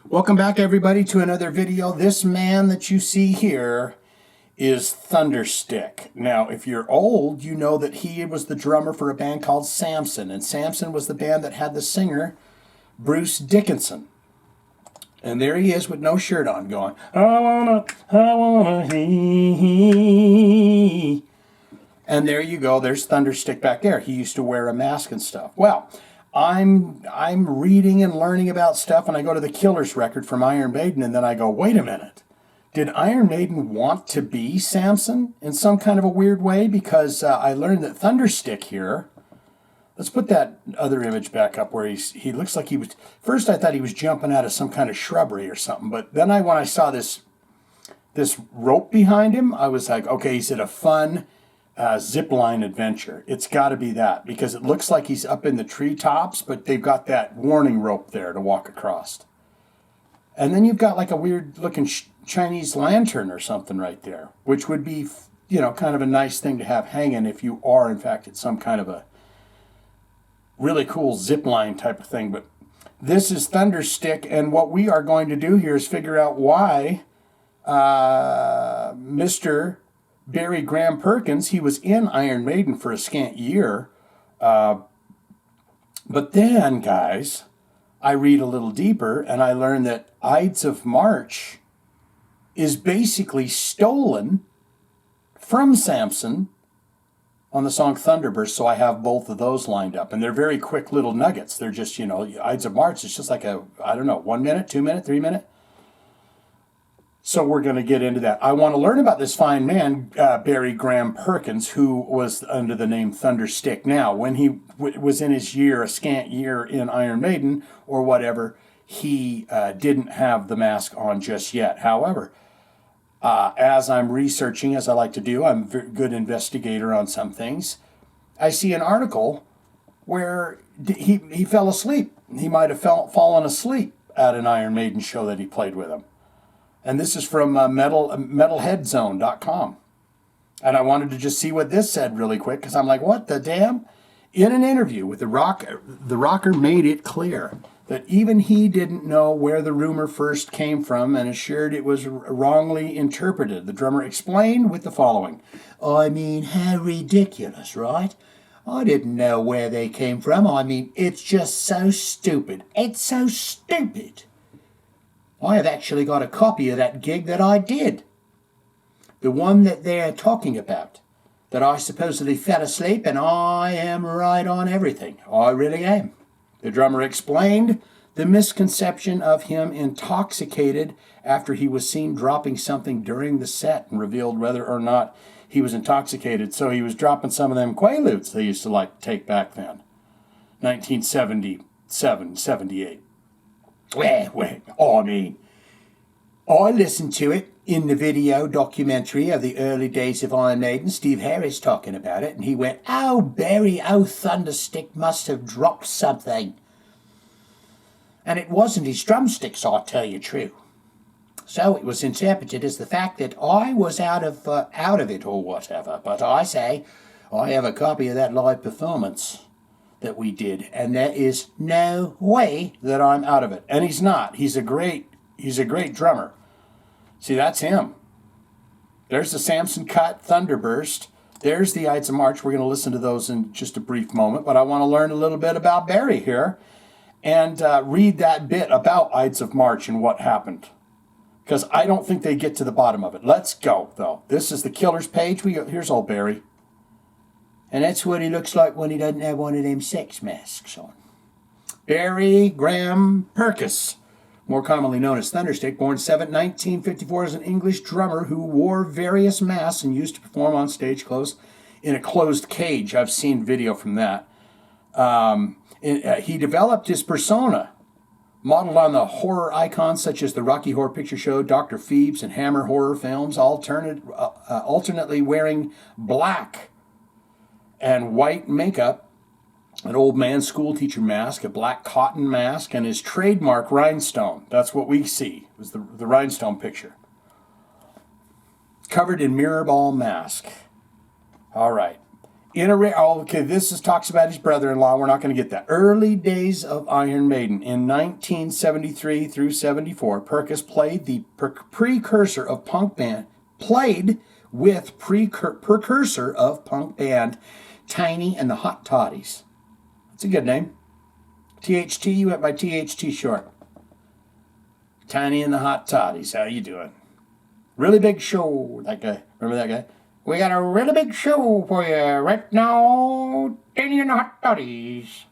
Welcome back, everybody, to another video. This man that you see here is Thunderstick. Now, if you're old, you know that he was the drummer for a band called Samson, and Samson was the band that had the singer Bruce Dickinson. And there he is with no shirt on going, I wanna, he. And there you go, there's Thunderstick back there. He used to wear a mask and stuff. Well, I'm reading and learning about stuff, and I go to the Killer's record from Iron Maiden, and then I go, wait a minute. Did Iron Maiden want to be Samson in some kind of a weird way? Because I learned that Thunderstick here, let's put that other image back up where he looks like he was, first I thought he was jumping out of some kind of shrubbery or something, but then when I saw this rope behind him, I was like, okay, he's at a fun zip line adventure. It's got to be that, because it looks like he's up in the treetops, but they've got that warning rope there to walk across. And then you've got like a weird looking Chinese lantern or something right there, which would be, kind of a nice thing to have hanging if you are, in fact, at some kind of a really cool zip line type of thing. But this is Thunderstick, and what we are going to do here is figure out why Mr. Barry Graham Perkins, he was in Iron Maiden for a scant year. But then, guys, I read a little deeper and I learn that Ides of March is basically stolen from Samson on the song Thunderburst. So I have both of those lined up. And they're very quick little nuggets. They're just, Ides of March is just like 1 minute, 2 minute, 3 minute. So we're going to get into that. I want to learn about this fine man, Barry Graham Perkins, who was under the name Thunderstick. Now, when he was in his a scant year in Iron Maiden or whatever, he didn't have the mask on just yet. However, as I'm researching, as I like to do, I'm a very good investigator on some things, I see an article where he fell asleep. He might have fallen asleep at an Iron Maiden show that he played with him. And this is from metalheadzone.com. And I wanted to just see what this said really quick, because I'm like, what the damn? In an interview with the rocker made it clear that even he didn't know where the rumor first came from and assured it was wrongly interpreted. The drummer explained with the following. I mean, how ridiculous, right? I didn't know where they came from. I mean, it's just so stupid. It's so stupid. I have actually got a copy of that gig that I did. The one that they're talking about. That I supposedly fell asleep, and I am right on everything. I really am. The drummer explained the misconception of him intoxicated after he was seen dropping something during the set, and revealed whether or not he was intoxicated. So he was dropping some of them Quaaludes they used to like to take back then. 1977, 78. I listened to it in the video documentary of the early days of Iron Maiden, Steve Harris talking about it, and he went, oh, Barry, oh, Thunderstick must have dropped something. And it wasn't his drumsticks, I'll tell you true. So it was interpreted as the fact that I was out of it or whatever. But I say, I have a copy of that live performance that we did, and there is no way that I'm out of it. And he's not. He's a great drummer. See, that's him. There's the Samson cut, Thunderburst. There's the Ides of March. We're going to listen to those in just a brief moment, but I want to learn a little bit about Barry here and read that bit about Ides of March and what happened, because I don't think they get to the bottom of it. Let's go, though. This is the Killer's page. Here's old Barry. And that's what he looks like when he doesn't have one of them sex masks on. Barry Graham Perkins, more commonly known as Thunderstick, born 1954, is an English drummer who wore various masks and used to perform on stage clothes in a closed cage. I've seen video from that. He developed his persona, modeled on the horror icons such as the Rocky Horror Picture Show, Dr. Phoebes, and Hammer horror films, alternately wearing black and white makeup, an old man school teacher mask, a black cotton mask, and his trademark rhinestone. That's what we see, was the rhinestone picture. Covered in mirror ball mask. All right. This talks about his brother-in-law. We're not going to get that. Early days of Iron Maiden. In 1973 through 74, Perkis played the precursor of punk band, precursor of punk band Tiny and the Hot Toddies. That's a good name. THT, you went by THT short. Tiny and the Hot Toddies. How you doing? Really big show. That guy. Remember that guy? We got a really big show for you right now. Tiny and the Hot Toddies.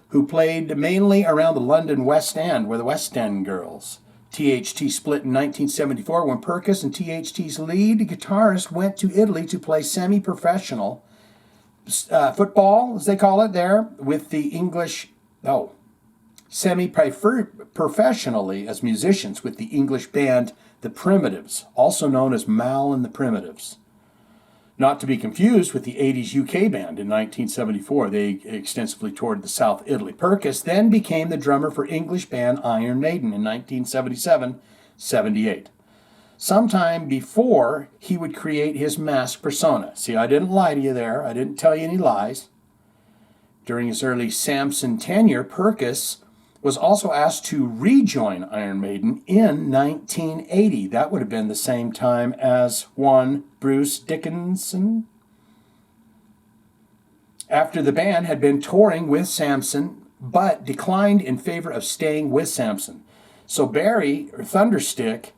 Who played mainly around the London West End, where the West End girls. THT split in 1974 when Perkis and THT's lead guitarist went to Italy to play semi-professional football, as they call it there, with the English, semi-professionally as musicians with the English band The Primitives, also known as Mal and the Primitives. Not to be confused with the 80s UK band in 1974. They extensively toured the South Italy. Perkis then became the drummer for English band Iron Maiden in 1977-78. Sometime before he would create his mask persona. See, I didn't lie to you there. I didn't tell you any lies. During his early Samson tenure, Perkis was also asked to rejoin Iron Maiden in 1980. That would have been the same time as one Bruce Dickinson. After the band had been touring with Samson, but declined in favor of staying with Samson. So Barry, or Thunderstick,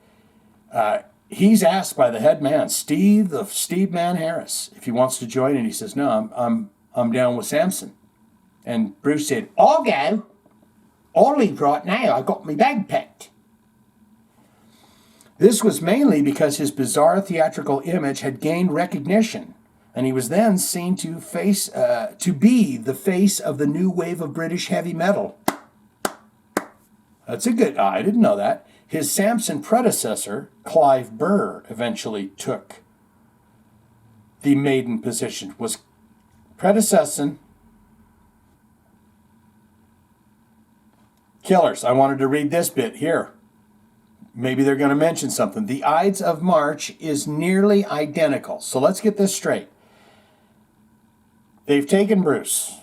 he's asked by the head man, Steve Man Harris, if he wants to join, and he says, "No, I'm down with Samson." And Bruce said, "I'll go. I'll leave right now. I got my bag packed." This was mainly because his bizarre theatrical image had gained recognition, and he was then seen to be the face of the new wave of British heavy metal. That's a good. I didn't know that. His Samson predecessor, Clive Burr, eventually took the Maiden position. Was predecessor. Killers, I wanted to read this bit here. Maybe they're going to mention something. The Ides of March is nearly identical. So let's get this straight. They've taken Bruce.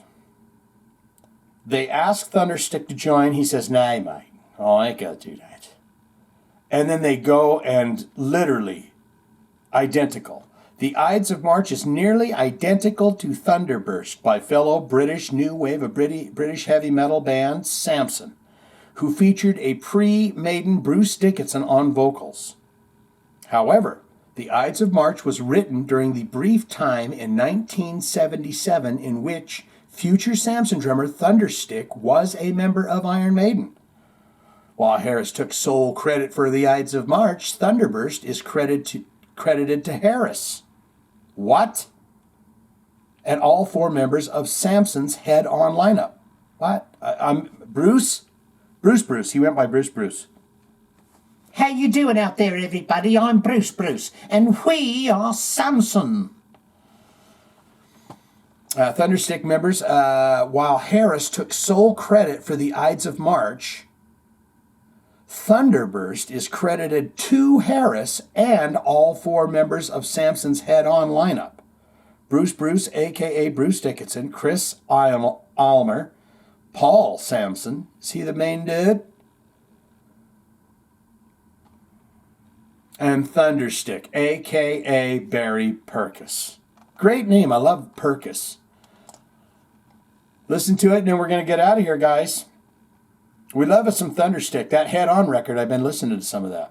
They ask Thunderstick to join. He says, "Nah, mate. Oh, I ain't got to do that." And then they go and literally identical. The Ides of March is nearly identical to Thunderburst by fellow British new wave of British heavy metal band Samson, who featured a pre-Maiden Bruce Dickinson on vocals. However, the Ides of March was written during the brief time in 1977 in which future Samson drummer Thunderstick was a member of Iron Maiden. While Harris took sole credit for the Ides of March, Thunderburst is credited to Harris. What? And all four members of Samson's head-on lineup. What? I'm Bruce. He went by Bruce. How you doing out there, everybody? I'm Bruce, and we are Samson. Thunderstick members, while Harris took sole credit for the Ides of March, Thunderburst is credited to Harris and all four members of Samson's head-on lineup. Bruce, a.k.a. Bruce Dickinson, Chris Almer, Paul Samson, is he the main dude? And Thunderstick, a.k.a. Barry Perkis. Great name, I love Perkis. Listen to it, and then we're going to get out of here, guys. We love us some Thunderstick. That head-on record, I've been listening to some of that.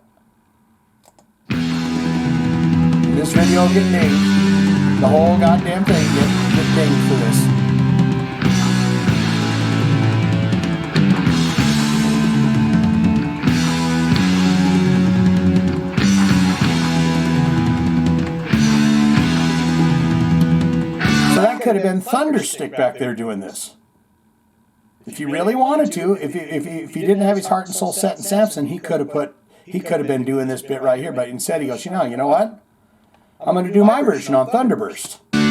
This video will get dinged. The whole goddamn thing get dinged for this. So that could have been Thunderstick back there doing this. If you really wanted to, if he didn't have his heart and soul set in Samson, he could have been doing this bit right here. But instead, he goes, you know what? I'm going to do my version on Thunderburst. It's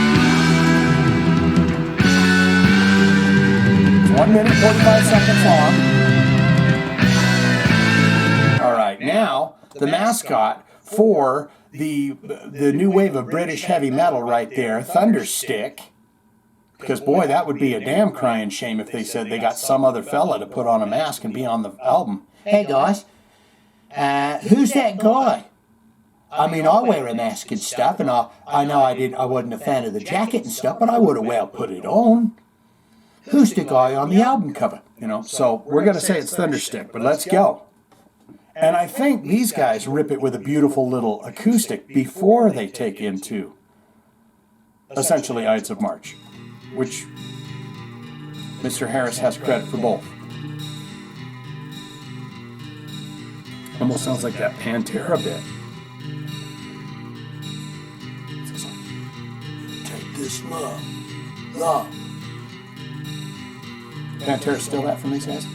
1 minute 45 seconds long. All right, now the mascot for the new wave of British heavy metal right there, Thunderstick, Because, boy, that would be a damn crying shame if they said they got some other fella to put on a mask and be on the album. Hey, guys, who's that guy? I mean, I wear a mask and stuff, and I know I wasn't a fan of the jacket and stuff, but I would have well put it on. Who's the guy on the album cover? You know, so we're going to say it's Thunderstick, but let's go. And I think these guys rip it with a beautiful little acoustic before they take into, essentially, Ides of March, which Mr. Harris has credit for both. Almost sounds like that Pantera bit. Take this love. Pantera still that from these guys?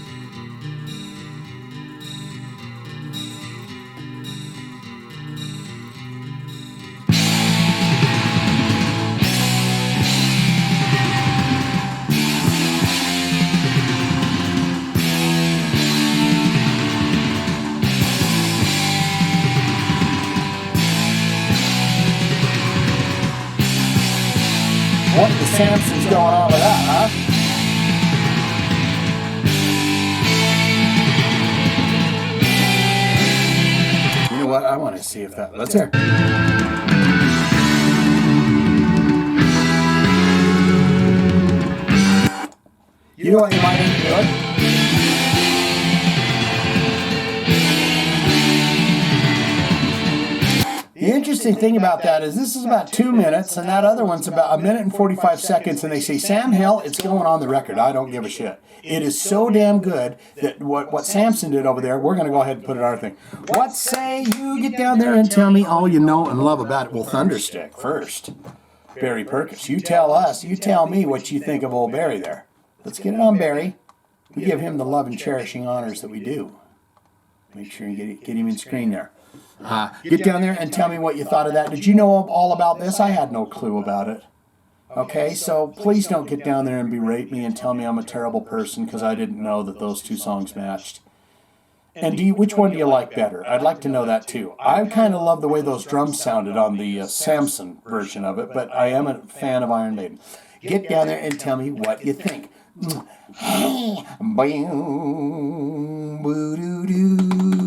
What the Samson's going on with that, huh? You know what? I want to see if that... Let's hear. You know what you might need to do it? The interesting thing about that is this is about 2 minutes, and that other one's about 1 minute and 45 seconds, and they say, Sam, hell, it's going on the record. I don't give a shit. It is so damn good that what Samson did over there, we're going to go ahead and put it on our thing. What say you get down there and tell me all you know and love about it? Well, Thunderstick first. Barry Purkis, you tell me what you think of old Barry there. Let's get it on Barry. We give him the love and cherishing honors that we do. Make sure you get him in screen there. Get down there and tell me what you thought of that. Did you know all about this? I had no clue about it. Okay, so please don't get down there and berate me and tell me I'm a terrible person because I didn't know that those two songs matched. And which one do you like better? I'd like to know that too. I kind of love the way those drums sounded on the Samson version of it, but I am a fan of Iron Maiden. Get down there and tell me what you think. Hey, boom, boo-doo-doo.